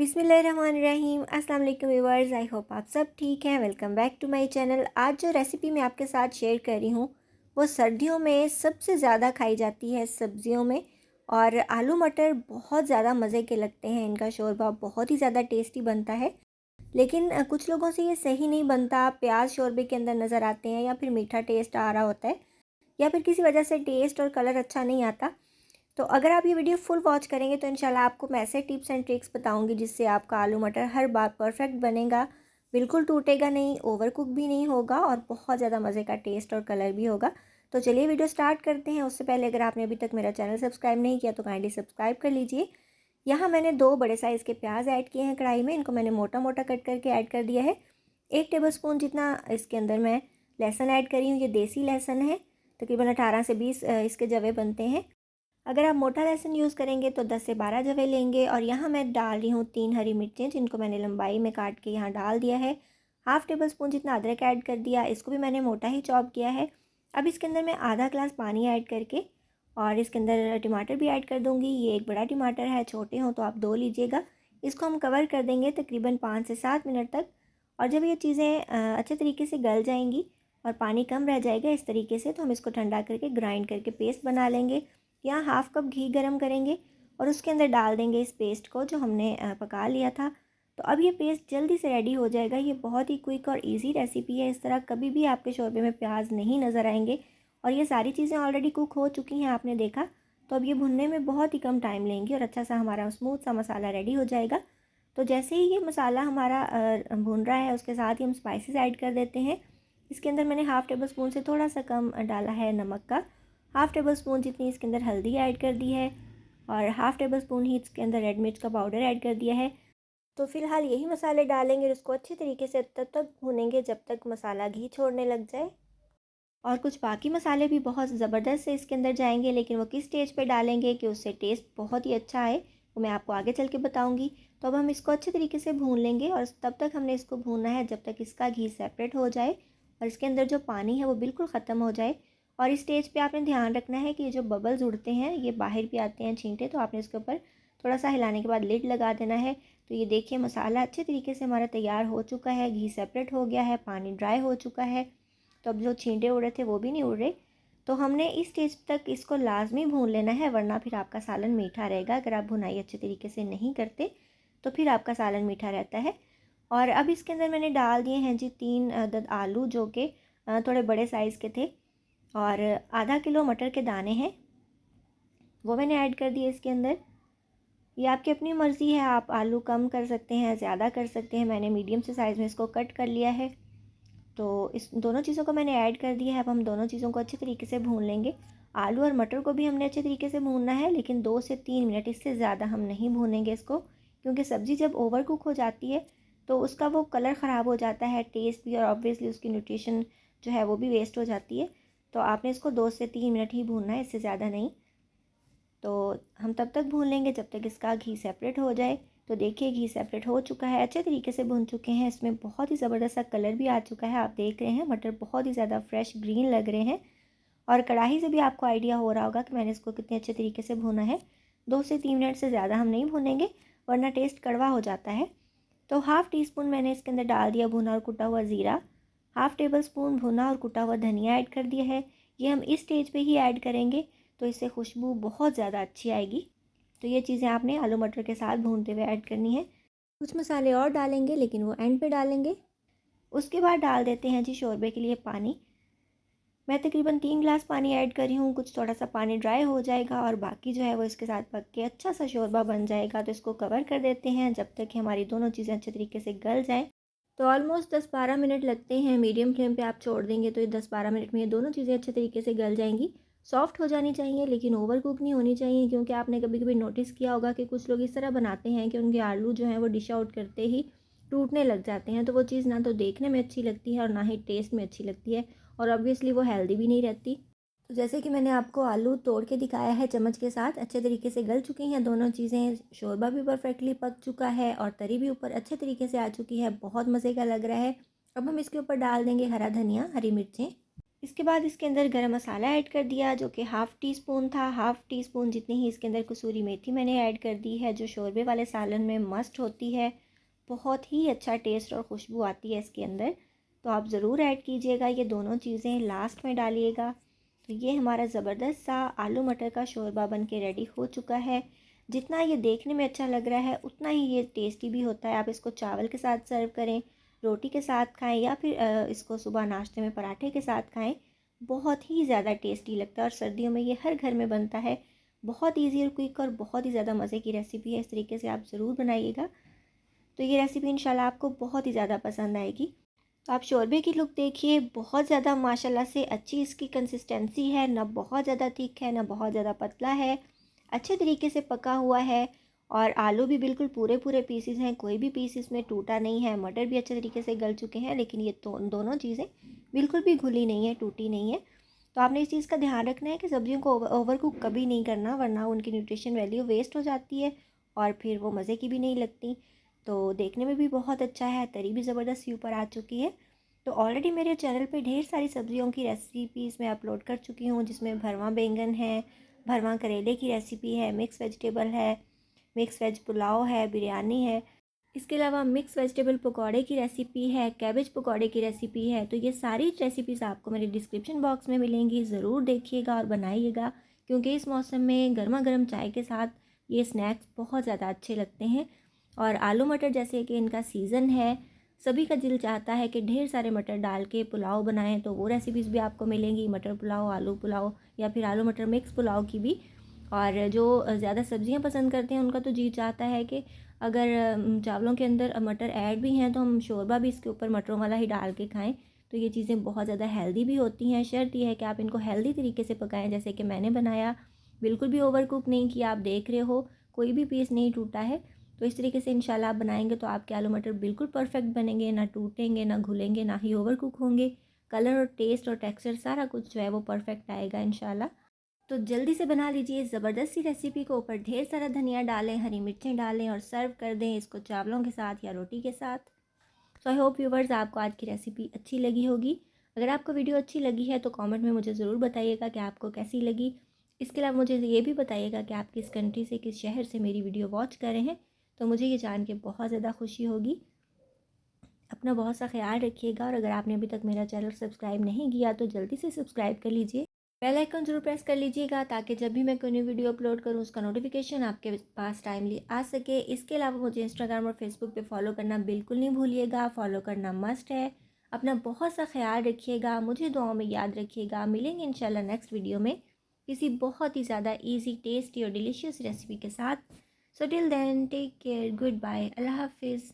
बिस्मिल्लाहिर्रहमानिर्रहीम। अस्सलाम वालेकुम व्यूअर्स, आई होप आप सब ठीक हैं। Welcome back to my channel. आज जो रेसिपी मैं आपके साथ शेयर कर रही हूँ वो सर्दियों में सबसे ज़्यादा खाई जाती है सब्जियों में। और आलू मटर बहुत ज़्यादा मज़े के लगते हैं। इनका शोरबा बहुत ही ज़्यादा टेस्टी बनता है, लेकिन कुछ लोगों से ये सही नहीं बनता। प्याज शोरबे के अंदर नज़र आते हैं, या फिर मीठा टेस्ट आ रहा होता है, या फिर किसी वजह से टेस्ट और कलर अच्छा नहीं आता। तो अगर आप ये वीडियो फुल वॉच करेंगे तो इंशाल्लाह आपको मैं ऐसे टिप्स एंड ट्रिक्स बताऊंगी जिससे आपका आलू मटर हर बार परफेक्ट बनेगा, बिल्कुल टूटेगा नहीं, ओवर कुक भी नहीं होगा और बहुत ज़्यादा मज़े का टेस्ट और कलर भी होगा। तो चलिए वीडियो स्टार्ट करते हैं। उससे पहले अगर आपने अभी तक मेरा चैनल सब्सक्राइब नहीं किया तो काइंडली सब्सक्राइब कर लीजिए। यहाँ मैंने 2 बड़े साइज़ के प्याज ऐड किए हैं कढ़ाई में। इनको मैंने मोटा मोटा कट करके ऐड कर दिया है। 1 टेबलस्पून जितना इसके अंदर मैं लहसुन ऐड करी हूँ। ये देसी लहसुन है, तकरीबन 18 से 20 इसके जवे बनते हैं। अगर आप मोटा लहसुन यूज़ करेंगे तो 10 से 12 जवे लेंगे। और यहाँ मैं डाल रही हूँ 3 हरी मिर्चें, जिनको मैंने लंबाई में काट के यहाँ डाल दिया है। हाफ़ टेबल स्पून जितना अदरक ऐड कर दिया, इसको भी मैंने मोटा ही चॉप किया है। अब इसके अंदर मैं आधा ग्लास पानी ऐड करके और इसके अंदर टमाटर भी ऐड कर दूँगी। ये एक बड़ा टमाटर है, छोटे हों तो आप 2 लीजिएगा। इसको हम कवर कर देंगे तकरीबन 5 से 7 मिनट तक। और जब ये चीज़ें अच्छे तरीके से गल जाएंगी और पानी कम रह जाएगा इस तरीके से, तो हम इसको ठंडा करके ग्राइंड करके पेस्ट बना लेंगे। यहाँ हाफ़ कप घी गरम करेंगे और उसके अंदर डाल देंगे इस पेस्ट को जो हमने पका लिया था। तो अब ये पेस्ट जल्दी से रेडी हो जाएगा। ये बहुत ही क्विक और इजी रेसिपी है। इस तरह कभी भी आपके शोरबे में प्याज नहीं नज़र आएंगे। और ये सारी चीज़ें ऑलरेडी कुक हो चुकी हैं, आपने देखा। तो अब ये भुनने में बहुत ही कम टाइम लेंगी और अच्छा सा हमारा स्मूथ सा मसाला रेडी हो जाएगा। तो जैसे ही ये मसाला हमारा भुन रहा है, उसके साथ ही हम स्पाइसेस ऐड कर देते हैं। इसके अंदर मैंने हाफ़ टेबल स्पून से थोड़ा सा कम डाला है नमक का। हाफ़ टेबल स्पून जितनी इसके अंदर हल्दी ऐड कर दी है और हाफ़ टेबल स्पून ही इसके अंदर रेड मिर्च का पाउडर ऐड कर दिया है। तो फ़िलहाल यही मसाले डालेंगे और इसको अच्छी तरीके से तब तक भूनेंगे जब तक मसाला घी छोड़ने लग जाए। और कुछ बाकी मसाले भी बहुत ज़बरदस्त से इसके अंदर जाएंगे, लेकिन वो किस स्टेज पे डालेंगे कि उससे टेस्ट बहुत ही अच्छा आए, वो मैं आपको आगे चल के बताऊँगी। तो अब हम इसको अच्छे तरीके से भून लेंगे और तब तक हमने इसको भूनना है जब तक इसका घी सेपरेट हो जाए और इसके अंदर जो पानी है वो बिल्कुल ख़त्म हो जाए। और इस स्टेज पे आपने ध्यान रखना है कि ये जो बबल्स उड़ते हैं ये बाहर भी आते हैं छींटे, तो आपने इसके ऊपर थोड़ा सा हिलाने के बाद लिड लगा देना है। तो ये देखिए मसाला अच्छे तरीके से हमारा तैयार हो चुका है, घी सेपरेट हो गया है, पानी ड्राई हो चुका है। तो अब जो छींटे उड़ रहे थे वो भी नहीं उड़ रहे। तो हमने इस स्टेज तक इसको लाजमी भून लेना है, वरना फिर आपका सालन मीठा रहेगा। अगर आप भुनाई अच्छे तरीके से नहीं करते तो फिर आपका सालन मीठा रहता है। और अब इसके अंदर मैंने डाल दिए हैं जी 3 अदद आलू, जो कि थोड़े बड़े साइज़ के थे। और आधा किलो मटर के दाने हैं, वो मैंने ऐड कर दिए इसके अंदर। ये आपकी अपनी मर्ज़ी है, आप आलू कम कर सकते हैं, ज़्यादा कर सकते हैं। मैंने मीडियम से साइज़ में इसको कट कर लिया है। तो इस दोनों चीज़ों को मैंने ऐड कर दिया है। अब हम दोनों चीज़ों को अच्छे तरीके से भून लेंगे। आलू और मटर को भी हमने अच्छे तरीके से भूनना है, लेकिन 2 से 3 मिनट, इससे ज़्यादा हम नहीं भूनेंगे इसको, क्योंकि सब्ज़ी जब ओवर कुक हो जाती है तो उसका वो कलर ख़राब हो जाता है, टेस्ट भी, और ऑब्वियसली उसकी न्यूट्रिशन जो है वो भी वेस्ट हो जाती है। तो आपने इसको 2 से 3 मिनट ही भूनना है, इससे ज़्यादा नहीं। तो हम तब तक भून लेंगे जब तक इसका घी सेपरेट हो जाए। तो देखिए घी सेपरेट हो चुका है, अच्छे तरीके से भून चुके हैं। इसमें बहुत ही ज़बरदस्त सा कलर भी आ चुका है, आप देख रहे हैं। मटर बहुत ही ज़्यादा फ्रेश ग्रीन लग रहे हैं और कढ़ाई से भी आपको आइडिया हो रहा होगा कि मैंने इसको कितने अच्छे तरीके से भूना है। 2 से 3 मिनट से ज़्यादा हम नहीं भूनेंगे, वरना टेस्ट कड़वा हो जाता है। तो हाफ़ टी स्पून मैंने इसके अंदर डाल दिया भुना और कुटा हुआ ज़ीरा। हाफ़ टेबल स्पून भुना और कुटा हुआ धनिया ऐड कर दिया है। ये हम इस स्टेज पे ही ऐड करेंगे, तो इससे खुशबू बहुत ज़्यादा अच्छी आएगी। तो ये चीज़ें आपने आलू मटर के साथ भूनते हुए ऐड करनी है। कुछ मसाले और डालेंगे, लेकिन वो एंड पे डालेंगे। उसके बाद डाल देते हैं जी शोरबे के लिए पानी। मैं तकरीबन 3 गिलास पानी ऐड करी हूँ। कुछ थोड़ा सा पानी ड्राई हो जाएगा और बाकी जो है वो इसके साथ पक के अच्छा सा शोरबा बन जाएगा। तो इसको कवर कर देते हैं जब तक कि हमारी दोनों चीज़ें अच्छे तरीके से गल जाएँ। तो ऑलमोस्ट 10-12 मिनट लगते हैं। मीडियम फ्लेम पे आप छोड़ देंगे तो ये 10-12 मिनट में ये दोनों चीज़ें अच्छे तरीके से गल जाएंगी। सॉफ्ट हो जानी चाहिए, लेकिन ओवर कुक नहीं होनी चाहिए, क्योंकि आपने कभी कभी नोटिस किया होगा कि कुछ लोग इस तरह बनाते हैं कि उनके आलू जो हैं वो डिश आउट करते ही टूटने लग जाते हैं। तो वो चीज़ ना तो देखने में अच्छी लगती है और ना ही टेस्ट में अच्छी लगती है, और ऑब्वियसली वो हेल्दी भी नहीं रहती। तो जैसे कि मैंने आपको आलू तोड़ के दिखाया है चम्मच के साथ, अच्छे तरीके से गल चुकी हैं दोनों चीज़ें। शोरबा भी परफेक्टली पक चुका है और तरी भी ऊपर अच्छे तरीके से आ चुकी है, बहुत मज़े का लग रहा है। अब हम इसके ऊपर डाल देंगे हरा धनिया, हरी मिर्चें। इसके बाद इसके अंदर गरम मसाला ऐड कर दिया जो कि हाफ़ टी स्पून था। हाफ़ टी स्पून जितनी ही इसके अंदर कसूरी मेथी मैंने ऐड कर दी है, जो शोरबे वाले सालन में मस्ट होती है। बहुत ही अच्छा टेस्ट और खुशबू आती है इसके अंदर, तो आप ज़रूर ऐड कीजिएगा। ये दोनों चीज़ें लास्ट में डालिएगा। तो ये हमारा ज़बरदस्त सा आलू मटर का शोरबा बन के रेडी हो चुका है। जितना ये देखने में अच्छा लग रहा है उतना ही ये टेस्टी भी होता है। आप इसको चावल के साथ सर्व करें, रोटी के साथ खाएं, या फिर इसको सुबह नाश्ते में पराठे के साथ खाएं। बहुत ही ज़्यादा टेस्टी लगता है और सर्दियों में ये हर घर में बनता है। बहुत ईजी और क्विक और बहुत ही ज़्यादा मज़े की रेसिपी है। इस तरीके से आप ज़रूर बनाइएगा, तो ये रेसिपी इंशाल्लाह आपको बहुत ही ज़्यादा पसंद आएगी। तो आप शोरबे की लुक देखिए, बहुत ज़्यादा माशाल्लाह से अच्छी इसकी कंसिस्टेंसी है, ना बहुत ज़्यादा थिक है ना बहुत ज़्यादा पतला है, अच्छे तरीके से पका हुआ है। और आलू भी बिल्कुल पूरे पूरे पीसेस हैं, कोई भी पीस इसमें टूटा नहीं है। मटर भी अच्छे तरीके से गल चुके हैं, लेकिन ये तो दोनों चीज़ें बिल्कुल भी घुली नहीं है, टूटी नहीं है। तो आपने इस चीज़ का ध्यान रखना है कि सब्जियों को ओवर कुक कभी नहीं करना, वरना उनकी न्यूट्रिशन वैल्यू वेस्ट हो जाती है और फिर वो मज़े की भी नहीं लगती। तो देखने में भी बहुत अच्छा है, तरी भी ज़बरदस्त सी ऊपर आ चुकी है। तो ऑलरेडी मेरे चैनल पे ढेर सारी सब्जियों की रेसिपीज़ मैं अपलोड कर चुकी हूँ, जिसमें भरवा बैंगन है, भरवा करेले की रेसिपी है, मिक्स वेजिटेबल है, मिक्स वेज पुलाव है, बिरयानी है। इसके अलावा मिक्स वेजिटेबल पकौड़े की रेसिपी है, कैबेज पकौड़े की रेसिपी है। तो ये सारी रेसिपीज़ आपको मेरे डिस्क्रिप्शन बॉक्स में मिलेंगी, ज़रूर देखिएगा और बनाइएगा, क्योंकि इस मौसम में गर्मा गर्म चाय के साथ ये स्नैक्स बहुत ज़्यादा अच्छे लगते हैं। और आलू मटर जैसे कि इनका सीज़न है, सभी का दिल चाहता है कि ढेर सारे मटर डाल के पुलाव बनाएं, तो वो रेसिपीज़ भी आपको मिलेंगी, मटर पुलाव, आलू पुलाव या फिर आलू मटर मिक्स पुलाव की भी। और जो ज़्यादा सब्जियां पसंद करते हैं उनका तो जी चाहता है कि अगर चावलों के अंदर मटर ऐड भी हैं तो हम शोरबा भी इसके ऊपर मटरों वाला ही डाल के खाएं। तो ये चीज़ें बहुत ज़्यादा हेल्दी भी होती हैं। शर्त यह है कि आप इनको हेल्दी तरीके से पकाएं, जैसे कि मैंने बनाया। बिल्कुल भी ओवर कुक नहीं किया, आप देख रहे हो कोई भी पीस नहीं टूटा है। तो इस तरीके से इंशाल्लाह आप बनाएंगे तो आपके आलू मटर बिल्कुल परफेक्ट बनेंगे, ना टूटेंगे, ना घुलेंगे, ना ही ओवर कुक होंगे। कलर और टेस्ट और टेक्सचर सारा कुछ जो है वो परफेक्ट आएगा इंशाल्लाह। तो जल्दी से बना लीजिए ज़बरदस्त सी रेसिपी को। ऊपर ढेर सारा धनिया डालें, हरी मिर्चें डालें और सर्व कर दें इसको चावलों के साथ या रोटी के साथ। सो आई होप व्यूवर्स आपको आज की रेसिपी अच्छी लगी होगी। अगर आपको वीडियो अच्छी लगी है तो कमेंट में मुझे ज़रूर बताइएगा कि आपको कैसी लगी। इसके अलावा मुझे ये भी बताइएगा कि आप किस कंट्री से, किस शहर से मेरी वीडियो वॉच कर रहे हैं, तो मुझे ये जान के बहुत ज़्यादा खुशी होगी। अपना बहुत सा ख्याल रखिएगा, और अगर आपने अभी तक मेरा चैनल सब्सक्राइब नहीं किया तो जल्दी से सब्सक्राइब कर लीजिए। बेल आइकन ज़रूर प्रेस कर लीजिएगा, ताकि जब भी मैं कोई न्यू वीडियो अपलोड करूँ उसका नोटिफिकेशन आपके पास टाइमली आ सके। इसके अलावा मुझे इंस्टाग्राम और फेसबुक पे फॉलो करना बिल्कुल नहीं भूलिएगा, फॉलो करना मस्ट है। अपना बहुत सा ख्याल रखिएगा, मुझे दुआओं में याद रखिएगा। मिलेंगे इंशाल्लाह नेक्स्ट वीडियो में किसी बहुत ही ज़्यादा ईजी, टेस्टी और डिलीशियस रेसिपी के साथ। So till then take care, good bye, अल्लाह हाफिज़।